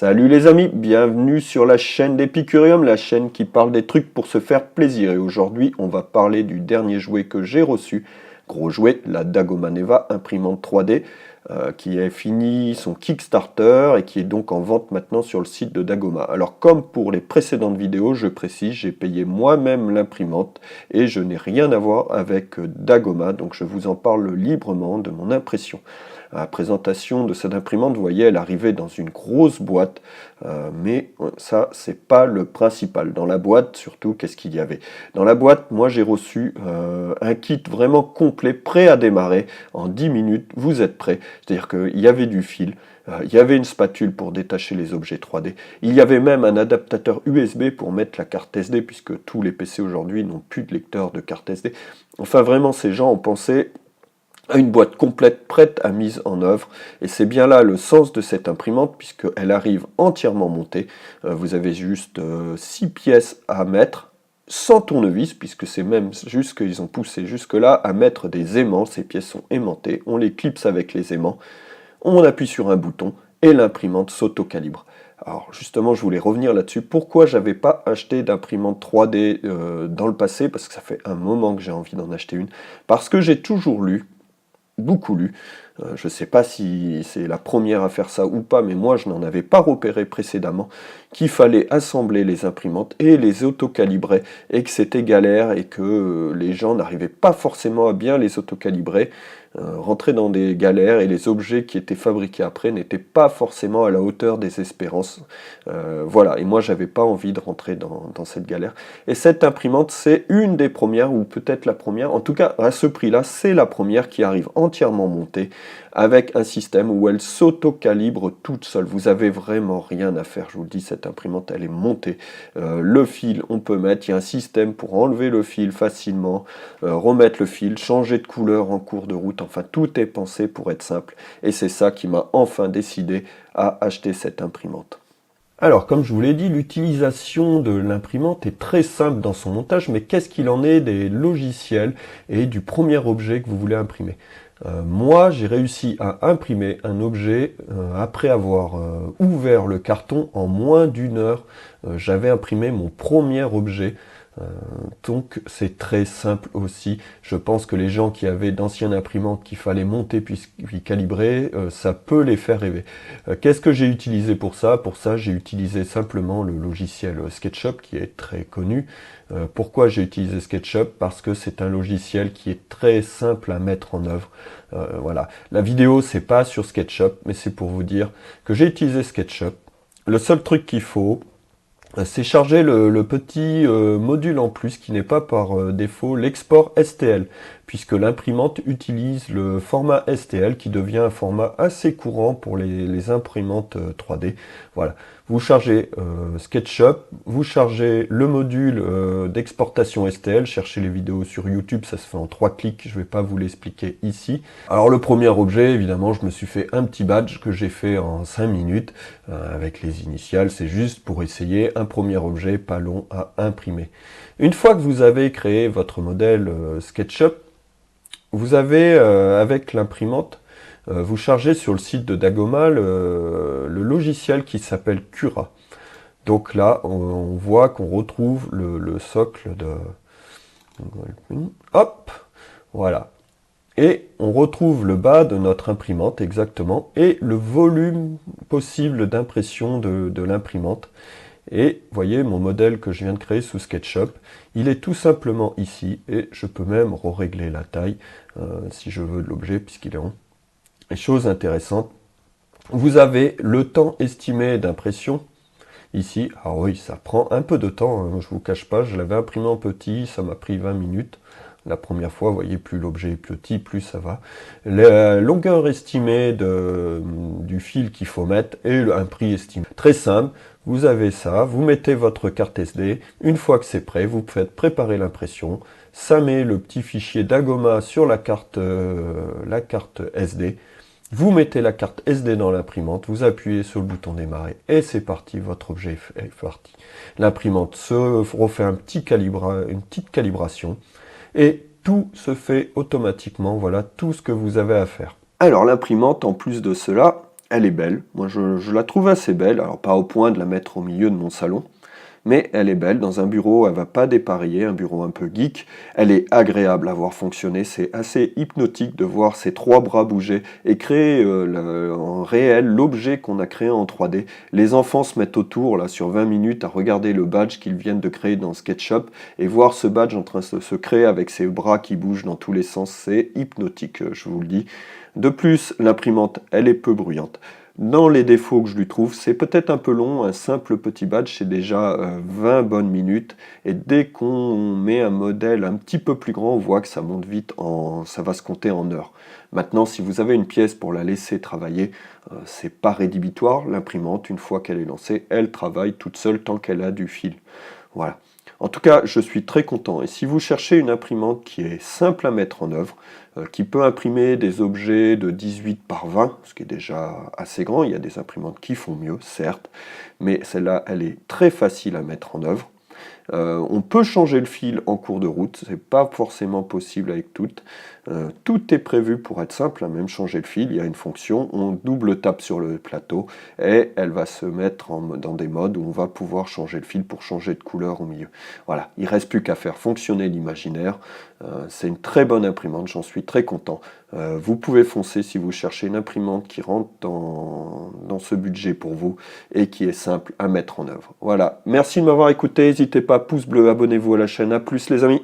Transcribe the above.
Salut les amis, bienvenue sur la chaîne d'Epicurium, la chaîne qui parle des trucs pour se faire plaisir. Et aujourd'hui, on va parler du dernier jouet que j'ai reçu. Gros jouet, la Dagoma Neva imprimante 3D, qui a fini son Kickstarter et qui est donc en vente maintenant sur le site de Dagoma. Alors comme pour les précédentes vidéos, je précise, j'ai payé moi-même l'imprimante et je n'ai rien à voir avec Dagoma, donc je vous en parle librement de mon impression. La présentation de cette imprimante, vous voyez, elle arrivait dans une grosse boîte, mais ça, c'est pas le principal. Dans la boîte, surtout, qu'est-ce qu'il y avait? Dans la boîte, moi, j'ai reçu un kit vraiment complet, prêt à démarrer. En 10 minutes, vous êtes prêts. C'est-à-dire qu'il y avait du fil, il y avait une spatule pour détacher les objets 3D. Il y avait même un adaptateur USB pour mettre la carte SD, puisque tous les PC aujourd'hui n'ont plus de lecteur de carte SD. Enfin, vraiment, ces gens ont pensé à une boîte complète prête à mise en œuvre, et c'est bien là le sens de cette imprimante puisqu'elle arrive entièrement montée. Vous avez juste 6 pièces à mettre sans tournevis, puisque c'est même juste qu'ils ont poussé jusque là à mettre des aimants. Ces pièces sont aimantées, on les clipse avec les aimants, on appuie sur un bouton et l'imprimante s'auto-calibre. Alors justement, je voulais revenir là-dessus. Pourquoi j'avais pas acheté d'imprimante 3D dans le passé? Parce que ça fait un moment que j'ai envie d'en acheter une. Parce que j'ai toujours lu, beaucoup lu. Je ne sais pas si c'est la première à faire ça ou pas, mais moi je n'en avais pas repéré précédemment, qu'il fallait assembler les imprimantes et les autocalibrer, et que c'était galère et que les gens n'arrivaient pas forcément à bien les autocalibrer, rentraient dans des galères, et les objets qui étaient fabriqués après n'étaient pas forcément à la hauteur des espérances. Voilà, et moi j'avais pas envie de rentrer dans cette galère. Et cette imprimante, c'est une des premières, ou peut-être la première, en tout cas à ce prix-là, c'est la première qui arrive entièrement montée, avec un système où elle s'auto-calibre toute seule. Vous avez vraiment rien à faire, je vous le dis, cette imprimante, elle est montée. Le fil, on peut mettre, il y a un système pour enlever le fil facilement, remettre le fil, changer de couleur en cours de route, enfin tout est pensé pour être simple. Et c'est ça qui m'a enfin décidé à acheter cette imprimante. Alors, comme je vous l'ai dit, l'utilisation de l'imprimante est très simple dans son montage, mais qu'est-ce qu'il en est des logiciels et du premier objet que vous voulez imprimer? Moi, j'ai réussi à imprimer un objet après avoir ouvert le carton en moins d'une heure. J'avais imprimé mon premier objet. Donc c'est très simple aussi. Je pense que les gens qui avaient d'anciennes imprimantes qu'il fallait monter puis calibrer, ça peut les faire rêver. Qu'est-ce que j'ai utilisé pour ça? Pour ça, j'ai utilisé simplement le logiciel SketchUp qui est très connu. Pourquoi j'ai utilisé SketchUp? Parce que c'est un logiciel qui est très simple à mettre en œuvre. Voilà. La vidéo, c'est pas sur SketchUp, mais c'est pour vous dire que j'ai utilisé SketchUp. Le seul truc qu'il faut, c'est charger le petit module en plus qui n'est pas par défaut l'export STL, puisque l'imprimante utilise le format STL qui devient un format assez courant pour les imprimantes 3D. Voilà, vous chargez SketchUp, vous chargez le module d'exportation STL, cherchez les vidéos sur YouTube, ça se fait en 3 clics, je ne vais pas vous l'expliquer ici. Alors le premier objet, évidemment, je me suis fait un petit badge que j'ai fait en 5 minutes avec les initiales, c'est juste pour essayer un premier objet pas long à imprimer. Une fois que vous avez créé votre modèle SketchUp, vous avez, avec l'imprimante, vous chargez sur le site de Dagoma le logiciel qui s'appelle Cura. Donc là, on voit qu'on retrouve le socle de... Hop, voilà. Et on retrouve le bas de notre imprimante exactement, et le volume possible d'impression de l'imprimante. Et vous voyez mon modèle que je viens de créer sous SketchUp, il est tout simplement ici, et je peux même régler la taille si je veux de l'objet puisqu'il est rond. Et chose intéressante, vous avez le temps estimé d'impression ici. Alors oui, ça prend un peu de temps, hein, je vous cache pas, je l'avais imprimé en petit, ça m'a pris 20 minutes. La première fois, vous voyez, plus l'objet est petit, plus ça va. La longueur estimée du fil qu'il faut mettre et un prix estimé. Très simple, vous avez ça, vous mettez votre carte SD. Une fois que c'est prêt, vous faites préparer l'impression. Ça met le petit fichier Dagoma sur la carte SD. Vous mettez la carte SD dans l'imprimante, vous appuyez sur le bouton démarrer et c'est parti, votre objet est parti. L'imprimante se refait une petite calibration. Et tout se fait automatiquement, voilà tout ce que vous avez à faire. Alors l'imprimante, en plus de cela, Elle est belle, moi je la trouve assez belle, alors pas au point de la mettre au milieu de mon salon, mais elle est belle, dans un bureau, elle va pas dépareiller, un bureau un peu geek, elle est agréable à voir fonctionner, c'est assez hypnotique de voir ces trois bras bouger et créer en réel l'objet qu'on a créé en 3D. Les enfants se mettent autour, là, sur 20 minutes, à regarder le badge qu'ils viennent de créer dans SketchUp, et voir ce badge en train de se créer avec ses bras qui bougent dans tous les sens, c'est hypnotique, je vous le dis. De plus, l'imprimante, elle est peu bruyante. Dans les défauts que je lui trouve, c'est peut-être un peu long, un simple petit badge, c'est déjà 20 bonnes minutes, et dès qu'on met un modèle un petit peu plus grand, on voit que ça monte vite, ça va se compter en heures. Maintenant, si vous avez une pièce pour la laisser travailler, c'est pas rédhibitoire, l'imprimante, une fois qu'elle est lancée, elle travaille toute seule tant qu'elle a du fil. Voilà. En tout cas, je suis très content. Et si vous cherchez une imprimante qui est simple à mettre en œuvre, qui peut imprimer des objets de 18 par 20, ce qui est déjà assez grand, il y a des imprimantes qui font mieux, certes, mais celle-là, elle est très facile à mettre en œuvre. On peut changer le fil en cours de route, c'est pas forcément possible avec toutes. Tout est prévu pour être simple, hein, même changer le fil, il y a une fonction, on double tape sur le plateau et elle va se mettre dans des modes où on va pouvoir changer le fil pour changer de couleur au milieu. Voilà, il ne reste plus qu'à faire fonctionner l'imaginaire. C'est une très bonne imprimante, j'en suis très content. Vous pouvez foncer si vous cherchez une imprimante qui rentre dans ce budget pour vous et qui est simple à mettre en œuvre. Voilà, merci de m'avoir écouté, n'hésitez pas, pouce bleu, abonnez-vous à la chaîne, à plus les amis.